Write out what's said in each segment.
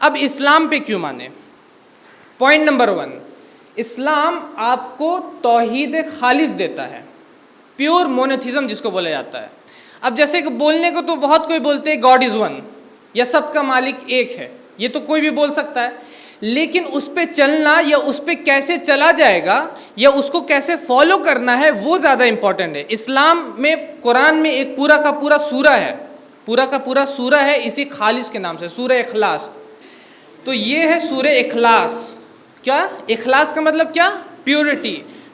अब इस्लाम पे क्यों माने? पॉइंट नंबर 1, इस्लाम आपको तौहीद खालिस देता है, प्योर मोनोथिज्म जिसको बोला जाता है। अब जैसे कि बोलने को तो बहुत कोई बोलते हैं गॉड इज़ वन, या सबका मालिक एक है, ये तो कोई भी बोल सकता है, लेकिन उस पे चलना या उस पे कैसे चला जाएगा या उसको कैसे फॉलो करना है वो ज़्यादा इंपॉर्टेंट है। इस्लाम में, कुरान में एक पूरा का पूरा सूरा है, पूरा का पूरा सूरा है इसी खालिस के नाम से, सूरह इखलास। तो ये है सूरह इखलास। क्या इखलास का मतलब क्या? प्योरिटी,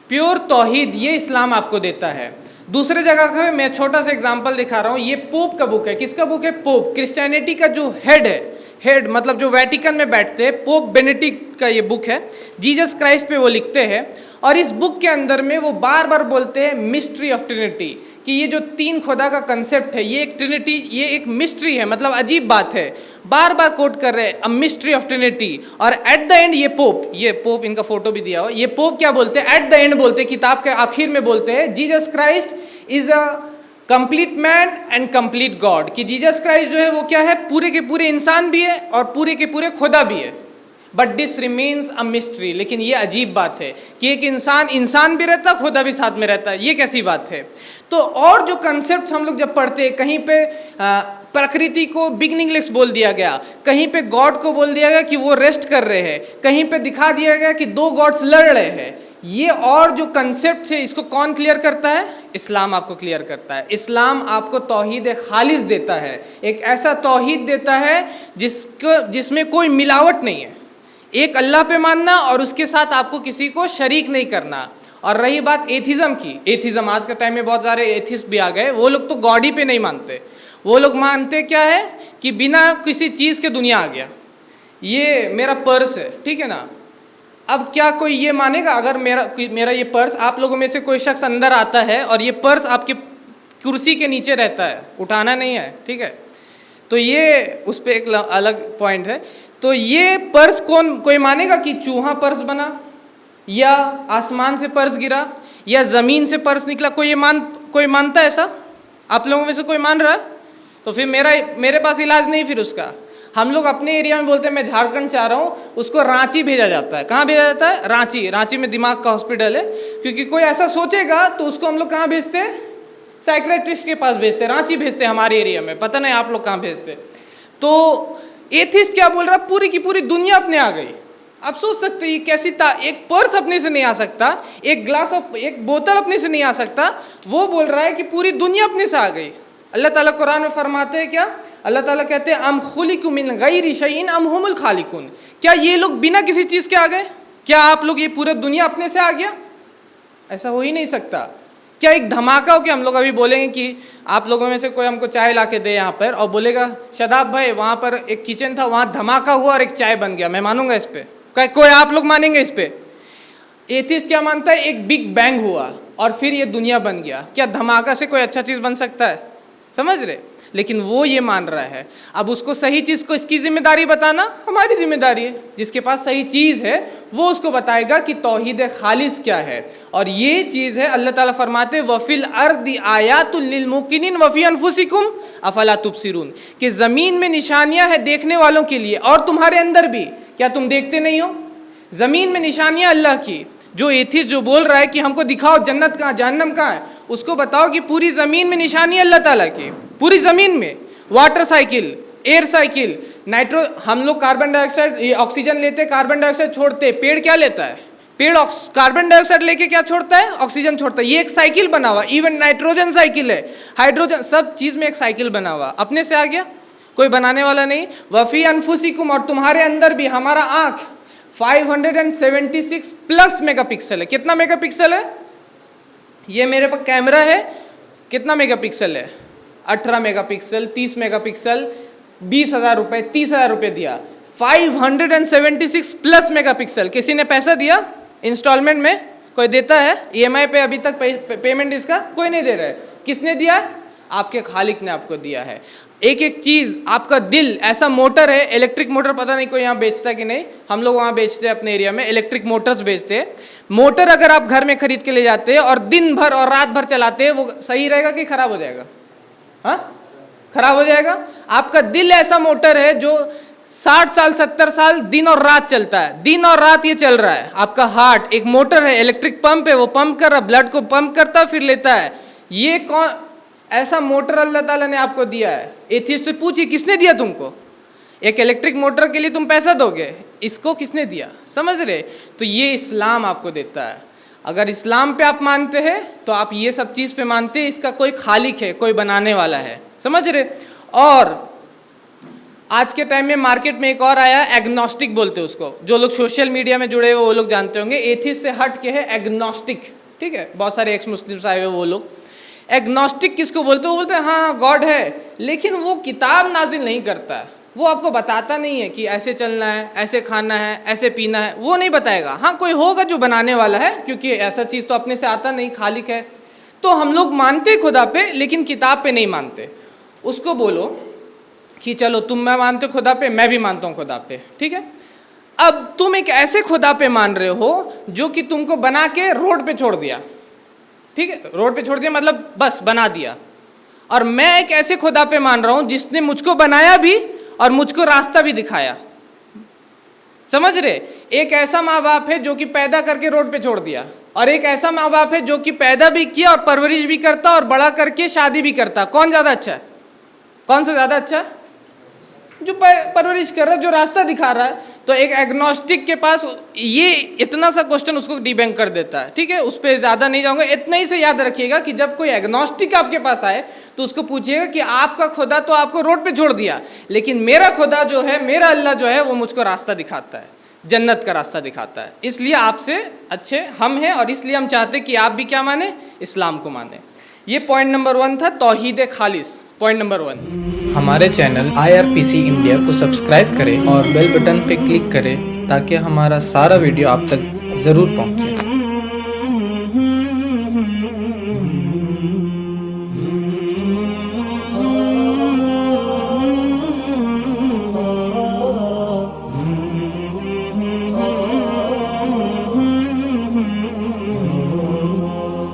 प्योर तौहीद, ये इस्लाम आपको देता है। दूसरे जगह का मैं छोटा सा एग्जांपल दिखा रहा हूँ। ये पोप का बुक है। किसका बुक है? पोप, क्रिश्चियनिटी का जो हेड है, हेड मतलब जो वेटिकन में बैठते हैं, पोप बेनेडिक्ट का ये बुक है। जीसस क्राइस्ट पे वो लिखते हैं और इस बुक के अंदर में वो बार बार बोलते हैं मिस्ट्री ऑफ ट्रिनिटी, कि ये जो तीन खुदा का कंसेप्ट है, ये एक ट्रिनिटी, ये एक मिस्ट्री है, मतलब अजीब बात है। बार बार कोट कर रहे हैं अ मिस्ट्री ऑफ ट्रिनिटी। और एट द एंड ये पोप इनका फोटो भी दिया हो, ये पोप क्या बोलते हैं? एट द एंड बोलते हैं, किताब के आखिर में बोलते हैं, Jesus Christ is a complete man and complete God, कि जीसस क्राइस्ट जो है वो क्या है? पूरे के पूरे इंसान भी है और पूरे के पूरे खुदा भी है। But this remains a mystery. लेकिन ये अजीब बात है कि एक इंसान भी रहता, खुदा भी साथ में रहता है, ये कैसी बात है? तो और जो कंसेप्ट हम लोग जब पढ़ते हैं, कहीं पे प्रकृति को बिगनिंगलेस बोल दिया गया, कहीं पे गॉड को बोल दिया गया कि वो रेस्ट कर रहे हैं, कहीं पे दिखा दिया गया कि दो गॉड्स लड़ रहे हैं। ये और जो कंसेप्ट है, इसको कौन क्लियर करता है? इस्लाम आपको क्लियर करता है। इस्लाम आपको तौहीद खालिस देता है, एक ऐसा तौहीद देता है जिसमें कोई मिलावट नहीं है, एक अल्लाह पे मानना और उसके साथ आपको किसी को शरीक नहीं करना। और रही बात एथिज्म की, एथिज्म आज के टाइम में बहुत सारे एथिस्ट भी आ गए, वो लोग तो गॉड ही पे नहीं मानते, वो लोग मानते क्या है कि बिना किसी चीज़ के दुनिया आ गया। ये मेरा पर्स है, ठीक है ना, अब क्या कोई ये मानेगा अगर मेरा ये पर्स, आप लोगों में से कोई शख्स अंदर आता है और ये पर्स आपकी कुर्सी के नीचे रहता है, उठाना नहीं है, ठीक है, तो ये उस पर एक अलग पॉइंट है। तो ये पर्स कोई मानेगा कि चूहा पर्स बना, या आसमान से पर्स गिरा, या ज़मीन से पर्स निकला? कोई मानता है ऐसा? आप लोगों में से कोई मान रहा है? तो फिर मेरे पास इलाज नहीं फिर उसका। हम लोग अपने एरिया में बोलते हैं मैं झारखंड से आ रहा हूँ, उसको रांची भेजा जाता है। कहाँ भेजा जाता है? रांची में दिमाग का हॉस्पिटल है, क्योंकि कोई ऐसा सोचेगा तो उसको हम लोग कहाँ भेजते हैं? साइकियाट्रिस्ट के पास भेजते हैं, रांची भेजते हैं हमारे एरिया में, पता नहीं आप लोग कहाँ भेजते। तो एथिस्ट क्या बोल रहा? पूरी की पूरी दुनिया अपने आ गई। आप सोच सकते हैं ये कैसी एक पर्स अपने से नहीं आ सकता, एक बोतल अपने से नहीं आ सकता, वो बोल रहा है कि पूरी दुनिया अपने से आ गई। अल्लाह ताला कुरान में फरमाते हैं क्या? अल्लाह ताला कहते हैं अम खुलिकु मिन गैरि शैइन अम हुमुल खालिकुन, क्या ये लोग बिना किसी चीज़ के आ गए? क्या आप लोग, ये पूरा दुनिया अपने से आ गया? ऐसा हो ही नहीं सकता। क्या एक धमाका हो कि हम लोग अभी बोलेंगे कि आप लोगों में से कोई हमको चाय ला के दे यहाँ पर और बोलेगा शादाब भाई वहाँ पर एक किचन था, वहाँ धमाका हुआ और एक चाय बन गया, मैं मानूंगा इस पर? कोई आप लोग मानेंगे इस पर? एथिस्ट क्या मानता है? एक बिग बैंग हुआ और फिर ये दुनिया बन गया। क्या धमाका से कोई अच्छा चीज़ बन सकता है? समझ रहे? लेकिन वो ये मान रहा है। अब उसको सही चीज़ को, इसकी जिम्मेदारी बताना हमारी जिम्मेदारी है। जिसके पास सही चीज़ है वो उसको बताएगा कि तौहीद खालिस क्या है। और ये चीज़ है, अल्लाह ताला फरमाते वफ़िल अर्दि आयातुल लिल मुकिनीन वफ़ी अनफुसिकुम अफला तुबसिरून, कि ज़मीन में निशानियाँ हैं देखने वालों के लिए और तुम्हारे अंदर भी, क्या तुम देखते नहीं हो? ज़मीन में निशानियाँ अल्लाह की। जो एथिस्ट जो बोल रहा है कि हमको दिखाओ जन्नत कहाँ, जहन्नम कहाँ है, उसको बताओ कि पूरी ज़मीन में निशानी अल्लाह ताला की, पूरी ज़मीन में। वाटर साइकिल, एयर साइकिल, हम लोग कार्बन डाइऑक्साइड, ऑक्सीजन लेते, कार्बन डाइऑक्साइड छोड़ते। पेड़ क्या लेता है? पेड़ कार्बन डाइऑक्साइड लेके क्या छोड़ता है? ऑक्सीजन छोड़ता है। ये एक साइकिल बना हुआ, इवन नाइट्रोजन साइकिल है, हाइड्रोजन, सब चीज़ में एक साइकिल बना हुआ। अपने से आ गया? कोई बनाने वाला नहीं। वफ़ी अनफुसिकुम, और तुम्हारे अंदर भी। हमारा आँख 576 प्लस मेगापिक्सल है। कितना मेगापिक्सल है? ये मेरे पास कैमरा है, कितना मेगापिक्सल है? 18 मेगापिक्सल, 30 मेगापिक्सल, 20,000 रुपये, 30,000 रुपये दिया, 576 प्लस मेगापिक्सल। किसी ने पैसा दिया इंस्टॉलमेंट में? कोई देता है? EMI पे अभी तक पेमेंट इसका कोई नहीं दे रहा है। किसने दिया? आपके खालिक ने आपको दिया है। एक एक चीज़, आपका दिल ऐसा मोटर है, इलेक्ट्रिक मोटर, पता नहीं कोई यहाँ बेचता है कि नहीं, हम लोग वहाँ बेचते हैं अपने एरिया में, इलेक्ट्रिक मोटर्स बेचते हैं। मोटर अगर आप घर में खरीद के ले जाते हैं और दिन भर और रात भर चलाते हैं, वो सही रहेगा कि खराब हो जाएगा? हाँ, खराब हो जाएगा। आपका दिल ऐसा मोटर है जो 60 साल 70 साल दिन और रात चलता है, दिन और रात ये चल रहा है। आपका हार्ट एक मोटर है, इलेक्ट्रिक पंप है, वो पंप कर रहा, ब्लड को पंप करता है फिर लेता है। ये कौन ऐसा मोटर अल्लाह ताला ने आपको दिया है? एथिस्ट से पूछिए किसने दिया तुमको? एक इलेक्ट्रिक मोटर के लिए तुम पैसा दोगे, इसको किसने दिया? समझ रहे? तो ये इस्लाम आपको देता है। अगर इस्लाम पे आप मानते हैं तो आप ये सब चीज़ पे मानते हैं, इसका कोई खालिक है, कोई बनाने वाला है। समझ रहे? और आज के टाइम में मार्केट में एक और आया, एग्नोस्टिक बोलते हैं उसको। जो लोग सोशल मीडिया में जुड़े हुए वो लोग जानते होंगे। एथिस्ट से हट के है एग्नोस्टिक, ठीक है? बहुत सारे एक्स मुस्लिम्स आए हुए वो लोग। एग्नोस्टिक किसको बोलते हैं? वो बोलते हैं हाँ गॉड है, लेकिन वो किताब नाजिल नहीं करता है, वो आपको बताता नहीं है कि ऐसे चलना है, ऐसे खाना है, ऐसे पीना है, वो नहीं बताएगा। हाँ कोई होगा जो बनाने वाला है, क्योंकि ऐसा चीज़ तो अपने से आता नहीं, खालिक है। तो हम लोग मानते खुदा पे, लेकिन किताब पे नहीं मानते। उसको बोलो कि चलो तुम मैं मानते हो खुदा पे, मैं भी मानता हूँ खुदा पे, ठीक है? अब तुम एक ऐसे खुदा पे मान रहे हो जो कि तुमको बना के रोड पे छोड़ दिया, ठीक है? रोड पे छोड़ दिया मतलब बस बना दिया। और मैं एक ऐसे खुदा पे मान रहा हूँ जिसने मुझको बनाया भी और मुझको रास्ता भी दिखाया। समझ रहे? एक ऐसा माँ बाप है जो कि पैदा करके रोड पे छोड़ दिया, और एक ऐसा माँ बाप है जो कि पैदा भी किया और परवरिश भी करता और बड़ा करके शादी भी करता। कौन ज़्यादा अच्छा है? कौन सा ज़्यादा अच्छा है? जो परवरिश कर रहा है, जो रास्ता दिखा रहा है। तो एक एग्नोस्टिक के पास ये इतना सा क्वेश्चन उसको डिबंक कर देता है, ठीक है? उस पर ज़्यादा नहीं जाऊँगा, इतना ही से याद रखिएगा कि जब कोई एग्नोस्टिक आपके पास आए तो उसको पूछिएगा कि आपका खुदा तो आपको रोड पे छोड़ दिया, लेकिन मेरा खुदा जो है, मेरा अल्लाह जो है, वो मुझको रास्ता दिखाता है, जन्नत का रास्ता दिखाता है। इसलिए आपसे अच्छे हम हैं, और इसलिए हम चाहते कि आप भी क्या माने? इस्लाम को माने। ये पॉइंट नंबर 1 था, तौहीद खालिस। पॉइंट नंबर 1, हमारे चैनल IRPC इंडिया को सब्सक्राइब करें और बेल बटन पे क्लिक करें ताकि हमारा सारा वीडियो आप तक ज़रूर पहुंचे।